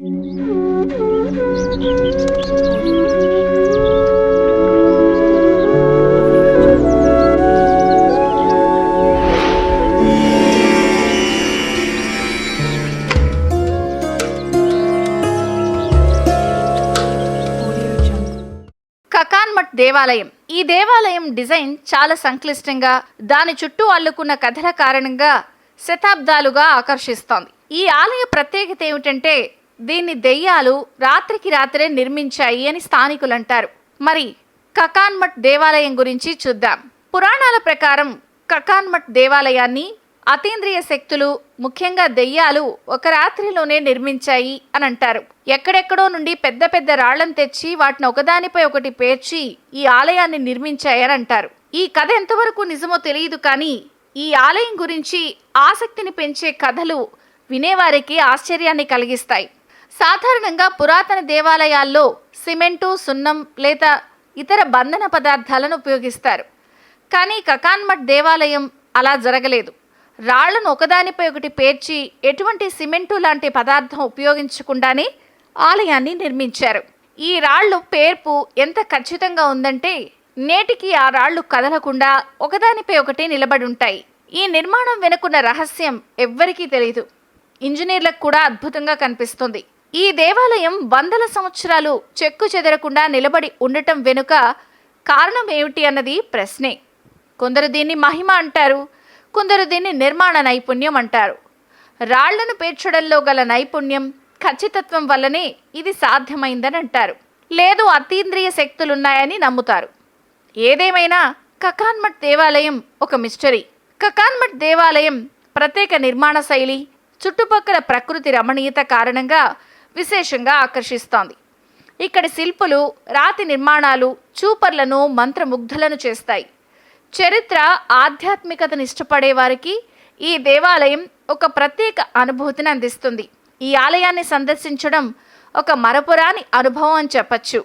కకాన్మఠ్ దేవాలయం. ఈ దేవాలయం డిజైన్ చాలా సంక్లిష్టంగా, దాని చుట్టూ అల్లుకున్న కథల కారణంగా శతాబ్దాలుగా ఆకర్షిస్తోంది. ఈ ఆలయ ప్రత్యేకత ఏమిటంటే దీన్ని దెయ్యాలు రాత్రికి రాత్రే నిర్మించాయి అని స్థానికులు అంటారు. మరి కకాన్మఠ్ దేవాలయం గురించి చూద్దాం. పురాణాల ప్రకారం కకాన్మఠ్ దేవాలయాన్ని అతీంద్రియ శక్తులు, ముఖ్యంగా దెయ్యాలు ఒక రాత్రిలోనే నిర్మించాయి అని అంటారు. ఎక్కడెక్కడో నుండి పెద్ద పెద్ద రాళ్లను తెచ్చి వాటిని ఒకదానిపై ఒకటి పేర్చి ఈ ఆలయాన్ని నిర్మించాయని అంటారు. ఈ కథ ఎంతవరకు నిజమో తెలియదు, కానీ ఈ ఆలయం గురించి ఆసక్తిని పెంచే కథలు వినేవారికి ఆశ్చర్యాన్ని కలిగిస్తాయి. సాధారణంగా పురాతన దేవాలయాల్లో సిమెంటు, సున్నం లేదా ఇతర బంధన పదార్థాలను ఉపయోగిస్తారు. కానీ కకాన్మఠ్ దేవాలయం అలా జరగలేదు. రాళ్లను ఒకదానిపై ఒకటి పేర్చి ఎటువంటి సిమెంటు లాంటి పదార్థం ఉపయోగించకుండానే ఆలయాన్ని నిర్మించారు. ఈ రాళ్లు పేర్పు ఎంత ఖచ్చితంగా ఉందంటే నేటికి ఆ రాళ్లు కదలకుండా ఒకదానిపై ఒకటి నిలబడి ఉంటాయి. ఈ నిర్మాణం వెనుకున్న రహస్యం ఎవ్వరికీ తెలియదు. ఇంజనీర్లకు కూడా అద్భుతంగా కనిపిస్తుంది. ఈ దేవాలయం వందల సంవత్సరాలు చెక్కు చెదరకుండా నిలబడి ఉండటం వెనుక కారణం ఏమిటి అన్నది ప్రశ్నే. కొందరు దీన్ని మహిమ అంటారు, కొందరు దీన్ని నిర్మాణ నైపుణ్యం అంటారు. రాళ్లను పేర్చడంలో గల నైపుణ్యం, ఖచ్చితత్వం వల్లనే ఇది సాధ్యమైందని అంటారు. లేదు అతీంద్రియ శక్తులున్నాయని నమ్ముతారు. ఏదేమైనా కకాన్మఠ్ దేవాలయం ఒక మిస్టరీ. కకాన్మఠ్ దేవాలయం ప్రత్యేక నిర్మాణ శైలి, చుట్టుపక్కల ప్రకృతి రమణీయత కారణంగా విశేషంగా ఆకర్షిస్తోంది. ఇక్కడి శిల్పులు, రాతి నిర్మాణాలు చూపర్లను మంత్రముగ్ధులను చేస్తాయి. చరిత్ర, ఆధ్యాత్మికతను ఇష్టపడే వారికి ఈ దేవాలయం ఒక ప్రత్యేక అనుభూతిని అందిస్తుంది. ఈ ఆలయాన్ని సందర్శించడం ఒక మరపురాని అనుభవం అని చెప్పచ్చు.